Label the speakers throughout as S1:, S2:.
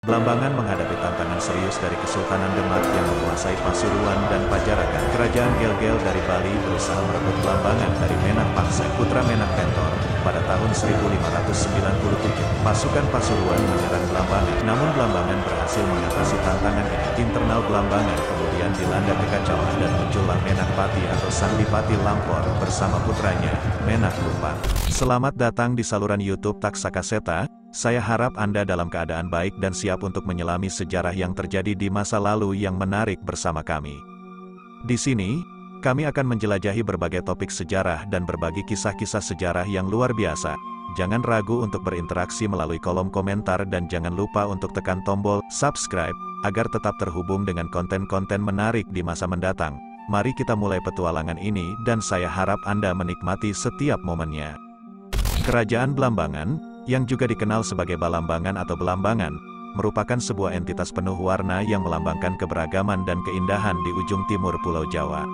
S1: Blambangan menghadapi tantangan serius dari Kesultanan Demak yang menguasai Pasuruan dan Pajaragan. Kerajaan Gel-Gel dari Bali berusaha merebut Blambangan dari Menak Pangsek, putra Menak Pentor. Pada tahun 1597, pasukan Pasuruan menyerang Blambangan. Namun Blambangan berhasil mengatasi tantangan ini. Internal Blambangan kemudian dilanda kekacauan dan muncullah Menak Pati atau Sang Dipati Lampor bersama putranya, Menak Lumpang. Selamat datang di saluran YouTube Taksakaseta. Saya harap Anda dalam keadaan baik dan siap untuk menyelami sejarah yang terjadi di masa lalu yang menarik bersama kami. Di sini, kami akan menjelajahi berbagai topik sejarah dan berbagi kisah-kisah sejarah yang luar biasa. Jangan ragu untuk berinteraksi melalui kolom komentar dan jangan lupa untuk tekan tombol subscribe, agar tetap terhubung dengan konten-konten menarik di masa mendatang. Mari kita mulai petualangan ini dan saya harap Anda menikmati setiap momennya. Kerajaan Blambangan, yang juga dikenal sebagai Balambangan atau Belambangan, merupakan sebuah entitas penuh warna yang melambangkan keberagaman dan keindahan di ujung timur Pulau Jawa.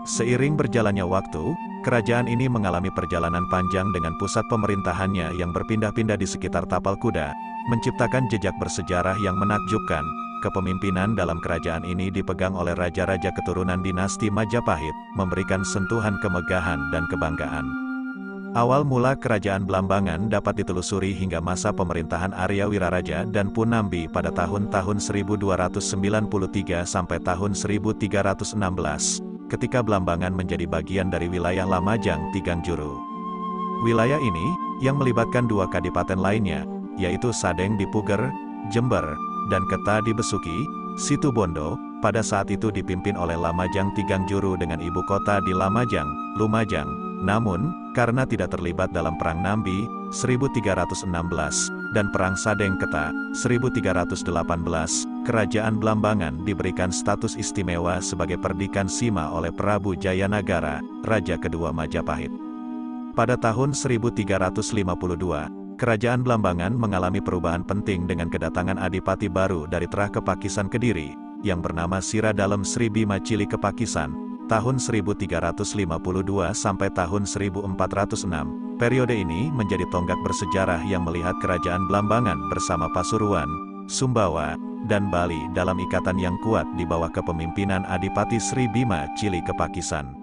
S1: Seiring berjalannya waktu, kerajaan ini mengalami perjalanan panjang dengan pusat pemerintahannya yang berpindah-pindah di sekitar tapal kuda, menciptakan jejak bersejarah yang menakjubkan. Kepemimpinan dalam kerajaan ini dipegang oleh raja-raja keturunan dinasti Majapahit, memberikan sentuhan kemegahan dan kebanggaan. Awal mula kerajaan Blambangan dapat ditelusuri hingga masa pemerintahan Arya Wiraraja dan Punambi pada tahun-tahun 1293 sampai tahun 1316, ketika Blambangan menjadi bagian dari wilayah Lamajang Tigangjuru. Wilayah ini, yang melibatkan dua kadipaten lainnya, yaitu Sadeng di Puger, Jember, dan Keta di Besuki, Situbondo, pada saat itu dipimpin oleh Lamajang Tigangjuru dengan ibu kota di Lamajang, Lumajang. Namun, karena tidak terlibat dalam Perang Nambi, 1316, dan Perang Sadeng Keta, 1318, Kerajaan Blambangan diberikan status istimewa sebagai perdikan Sima oleh Prabu Jayanagara, Raja kedua Majapahit. Pada tahun 1352, Kerajaan Blambangan mengalami perubahan penting dengan kedatangan adipati baru dari Terah Kepakisan Kediri, yang bernama Siradalem Sri Bima Cili Kepakisan, tahun 1352 sampai tahun 1406. Periode ini menjadi tonggak bersejarah yang melihat kerajaan Blambangan bersama Pasuruan, Sumbawa, dan Bali dalam ikatan yang kuat di bawah kepemimpinan Adipati Sri Bima Cili Kepakisan.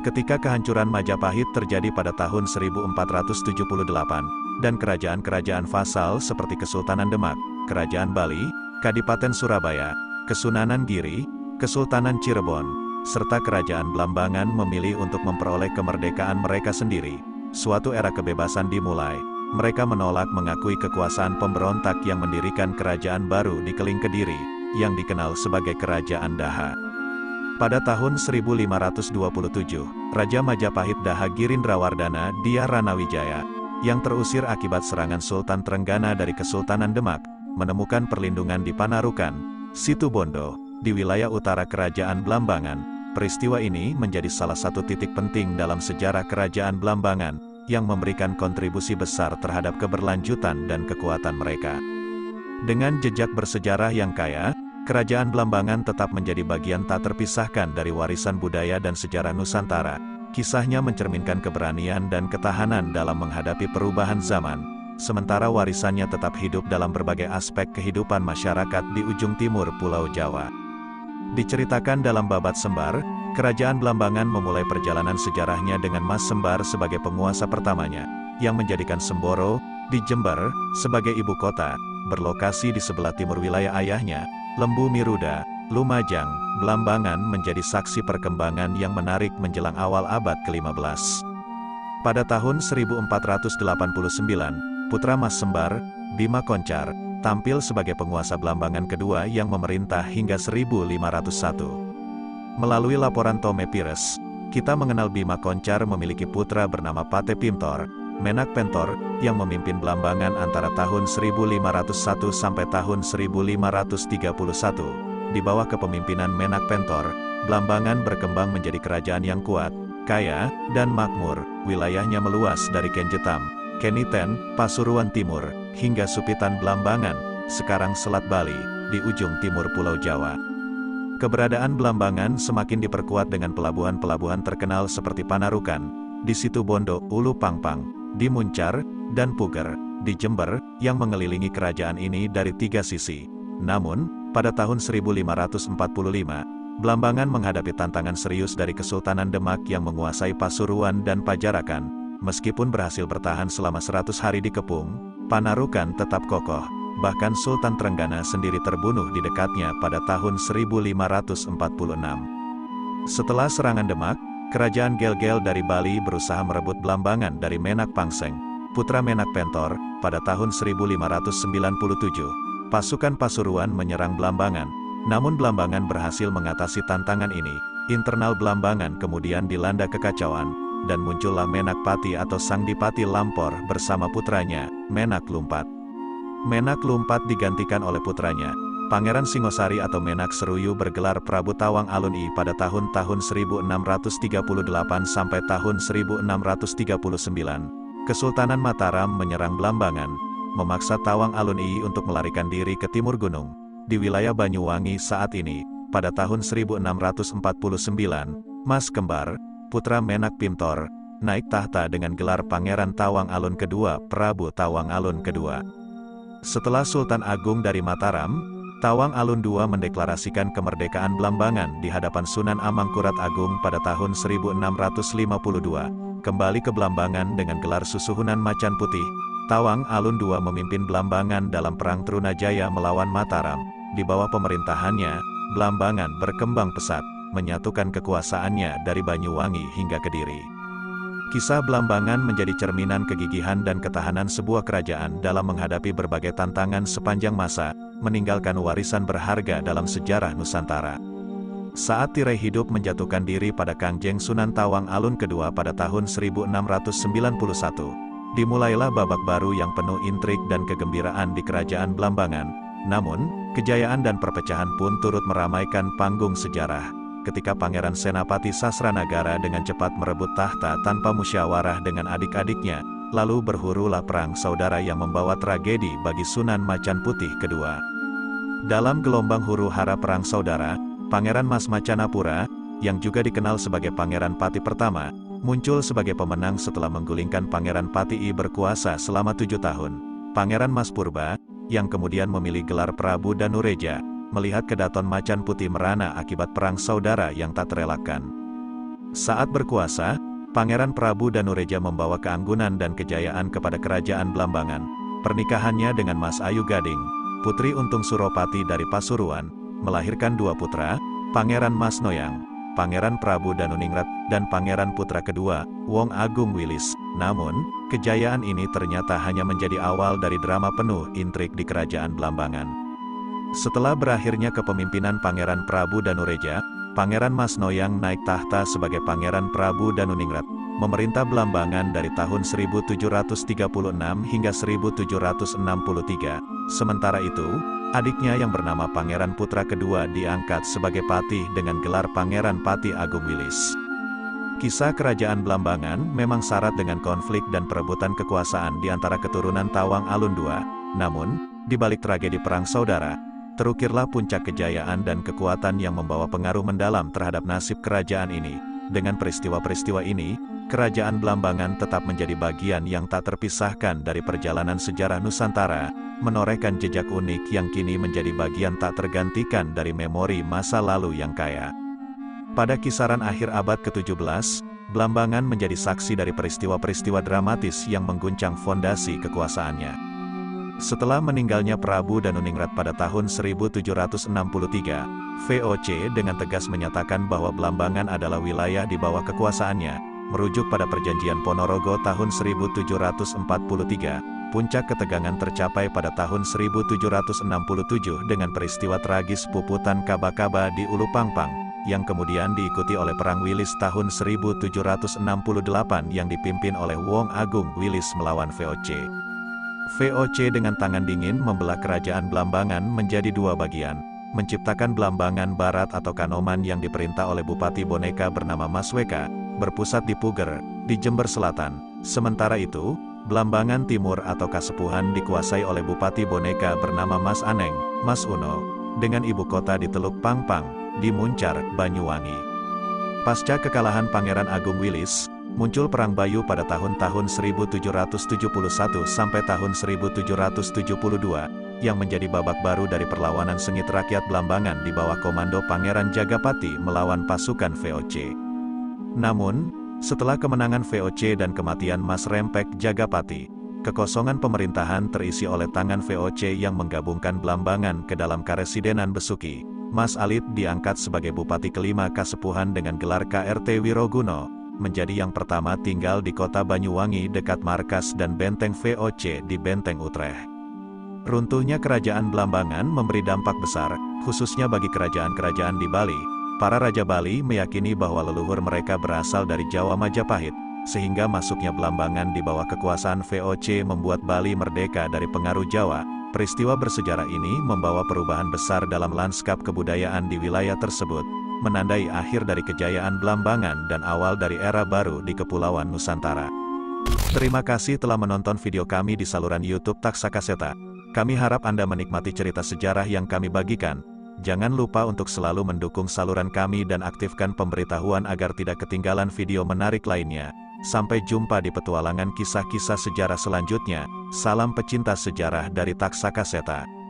S1: Ketika kehancuran Majapahit terjadi pada tahun 1478, dan kerajaan-kerajaan vasal seperti Kesultanan Demak, Kerajaan Bali, Kadipaten Surabaya, Kesunanan Giri, Kesultanan Cirebon, serta Kerajaan Blambangan memilih untuk memperoleh kemerdekaan mereka sendiri. Suatu era kebebasan dimulai. Mereka menolak mengakui kekuasaan pemberontak yang mendirikan kerajaan baru di Keling Kediri, yang dikenal sebagai Kerajaan Daha. Pada tahun 1527, Raja Majapahit Daha Girindrawardana Dyah Ranawijaya, yang terusir akibat serangan Sultan Trenggana dari Kesultanan Demak, menemukan perlindungan di Panarukan, Situbondo, di wilayah utara Kerajaan Blambangan. Peristiwa ini menjadi salah satu titik penting dalam sejarah Kerajaan Blambangan, yang memberikan kontribusi besar terhadap keberlanjutan dan kekuatan mereka. Dengan jejak bersejarah yang kaya, Kerajaan Blambangan tetap menjadi bagian tak terpisahkan dari warisan budaya dan sejarah Nusantara. Kisahnya mencerminkan keberanian dan ketahanan dalam menghadapi perubahan zaman, sementara warisannya tetap hidup dalam berbagai aspek kehidupan masyarakat di ujung timur Pulau Jawa. Diceritakan dalam Babat Sembar, Kerajaan Blambangan memulai perjalanan sejarahnya dengan Mas Sembar sebagai penguasa pertamanya, yang menjadikan Semboro, di Jember, sebagai ibu kota, berlokasi di sebelah timur wilayah ayahnya, Lembu Miruda, Lumajang. Blambangan menjadi saksi perkembangan yang menarik menjelang awal abad ke-15. Pada tahun 1489, putra Mas Sembar, Bima Koncar, tampil sebagai penguasa Blambangan kedua yang memerintah hingga 1501. Melalui laporan Tome Pires, kita mengenal Bima Koncar memiliki putra bernama Pate Pintor, Menak Pentor, yang memimpin Blambangan antara tahun 1501 sampai tahun 1531. Di bawah kepemimpinan Menak Pentor, Blambangan berkembang menjadi kerajaan yang kuat, kaya, dan makmur. Wilayahnya meluas dari Kenjetam, Keniten, Pasuruan Timur, hingga Supitan Blambangan, sekarang Selat Bali, di ujung timur Pulau Jawa. Keberadaan Blambangan semakin diperkuat dengan pelabuhan-pelabuhan terkenal seperti Panarukan, di Situbondo, Ulu Pangpang, di Muncar, dan Puger. di Jember, yang mengelilingi kerajaan ini dari 3 sisi. Namun, pada tahun 1545, Blambangan menghadapi tantangan serius dari Kesultanan Demak yang menguasai Pasuruan dan Pajarakan. Meskipun berhasil bertahan selama 100 hari dikepung, Panarukan tetap kokoh. Bahkan Sultan Trenggana sendiri terbunuh di dekatnya pada tahun 1546. Setelah serangan Demak, Kerajaan Gel-Gel dari Bali berusaha merebut Blambangan dari Menak Pangseng, putra Menak Pentor, pada tahun 1597. Pasukan Pasuruan menyerang Blambangan. Namun Blambangan berhasil mengatasi tantangan ini. Internal Blambangan kemudian dilanda kekacauan, dan muncullah Menak Pati atau Sang Dipati Lampor bersama putranya, Menak Lumpat. Menak Lumpat digantikan oleh putranya, Pangeran Singosari atau Menak Seruyu bergelar Prabu Tawang Alun I pada tahun-tahun 1638 sampai tahun 1639. Kesultanan Mataram menyerang Blambangan, memaksa Tawang Alun I untuk melarikan diri ke timur gunung. Di wilayah Banyuwangi saat ini, pada tahun 1649, Mas Kembar, putra Menak Pintor, naik tahta dengan gelar Pangeran Tawang Alun II, Prabu Tawang Alun II. Setelah Sultan Agung dari Mataram, Tawang Alun II mendeklarasikan kemerdekaan Blambangan di hadapan Sunan Amangkurat Agung pada tahun 1652. Kembali ke Blambangan dengan gelar Susuhunan Macan Putih, Tawang Alun II memimpin Blambangan dalam Perang Trunajaya melawan Mataram. Di bawah pemerintahannya, Blambangan berkembang pesat, menyatukan kekuasaannya dari Banyuwangi hingga Kediri. Kisah Blambangan menjadi cerminan kegigihan dan ketahanan sebuah kerajaan dalam menghadapi berbagai tantangan sepanjang masa, meninggalkan warisan berharga dalam sejarah Nusantara. Saat tirai hidup menjatuhkan diri pada Kangjeng Sunan Tawang Alun II pada tahun 1691, dimulailah babak baru yang penuh intrik dan kegembiraan di Kerajaan Blambangan. Namun, kejayaan dan perpecahan pun turut meramaikan panggung sejarah, ketika Pangeran Senapati Sasranagara dengan cepat merebut tahta tanpa musyawarah dengan adik-adiknya, lalu berhurulah perang saudara yang membawa tragedi bagi Sunan Macan Putih kedua. Dalam gelombang huru-hara perang saudara, Pangeran Mas Macanapura, yang juga dikenal sebagai Pangeran Pati pertama, muncul sebagai pemenang setelah menggulingkan Pangeran Pati I berkuasa selama 7 tahun. Pangeran Mas Purba, yang kemudian memilih gelar Prabu Danureja, melihat kedaton Macan Putih merana akibat perang saudara yang tak terelakkan. Saat berkuasa, Pangeran Prabu Danureja membawa keanggunan dan kejayaan kepada Kerajaan Blambangan. Pernikahannya dengan Mas Ayu Gading, putri Untung Suropati dari Pasuruan, melahirkan 2 putra, Pangeran Mas Noyang, Pangeran Prabu Danuningrat, dan Pangeran Putra kedua, Wong Agung Wilis. Namun, kejayaan ini ternyata hanya menjadi awal dari drama penuh intrik di Kerajaan Blambangan. Setelah berakhirnya kepemimpinan Pangeran Prabu Danureja, Pangeran Mas Noyang naik tahta sebagai Pangeran Prabu Danuningrat, memerintah Blambangan dari tahun 1736 hingga 1763. Sementara itu, adiknya yang bernama Pangeran Putra kedua diangkat sebagai patih dengan gelar Pangeran Pati Agung Wilis. Kisah Kerajaan Blambangan memang syarat dengan konflik dan perebutan kekuasaan di antara keturunan Tawang Alun II. Namun, di balik tragedi perang saudara, terukirlah puncak kejayaan dan kekuatan yang membawa pengaruh mendalam terhadap nasib kerajaan ini. Dengan peristiwa-peristiwa ini, Kerajaan Blambangan tetap menjadi bagian yang tak terpisahkan dari perjalanan sejarah Nusantara, menorehkan jejak unik yang kini menjadi bagian tak tergantikan dari memori masa lalu yang kaya. Pada kisaran akhir abad ke-17, Blambangan menjadi saksi dari peristiwa-peristiwa dramatis yang mengguncang fondasi kekuasaannya. Setelah meninggalnya Prabu Danuningrat pada tahun 1763, VOC dengan tegas menyatakan bahwa Blambangan adalah wilayah di bawah kekuasaannya, merujuk pada Perjanjian Ponorogo tahun 1743. Puncak ketegangan tercapai pada tahun 1767 dengan peristiwa tragis Puputan Kaba-Kaba di Ulu Pangpang, yang kemudian diikuti oleh Perang Wilis tahun 1768 yang dipimpin oleh Wong Agung Wilis melawan VOC. VOC dengan tangan dingin membelah Kerajaan Blambangan menjadi 2 bagian, menciptakan Blambangan Barat atau Kanoman yang diperintah oleh Bupati Boneka bernama Mas Weka, berpusat di Puger, di Jember Selatan. Sementara itu, Blambangan Timur atau Kasepuhan dikuasai oleh Bupati Boneka bernama Mas Aneng, Mas Uno, dengan ibu kota di Teluk Pangpang, di Muncar, Banyuwangi. Pasca kekalahan Pangeran Agung Wilis, Muncul Perang Bayu pada tahun-tahun 1771 sampai tahun 1772, yang menjadi babak baru dari perlawanan sengit rakyat Blambangan di bawah komando Pangeran Jagapati melawan pasukan VOC. Namun, setelah kemenangan VOC dan kematian Mas Rempek Jagapati, kekosongan pemerintahan terisi oleh tangan VOC yang menggabungkan Blambangan ke dalam Karesidenan Besuki. Mas Alit diangkat sebagai Bupati kelima Kasepuhan dengan gelar KRT Wiroguno, menjadi yang pertama tinggal di kota Banyuwangi dekat markas dan benteng VOC di Benteng Utrecht. Runtuhnya kerajaan Blambangan memberi dampak besar, khususnya bagi kerajaan-kerajaan di Bali. Para Raja Bali meyakini bahwa leluhur mereka berasal dari Jawa Majapahit, sehingga masuknya Blambangan di bawah kekuasaan VOC membuat Bali merdeka dari pengaruh Jawa. Peristiwa bersejarah ini membawa perubahan besar dalam lanskap kebudayaan di wilayah tersebut, menandai akhir dari kejayaan Blambangan dan awal dari era baru di Kepulauan Nusantara. Terima kasih telah menonton video kami di saluran YouTube Taksakaseta. Kami harap Anda menikmati cerita sejarah yang kami bagikan. Jangan lupa untuk selalu mendukung saluran kami dan aktifkan pemberitahuan agar tidak ketinggalan video menarik lainnya. Sampai jumpa di petualangan kisah-kisah sejarah selanjutnya. Salam pecinta sejarah dari Taksakaseta.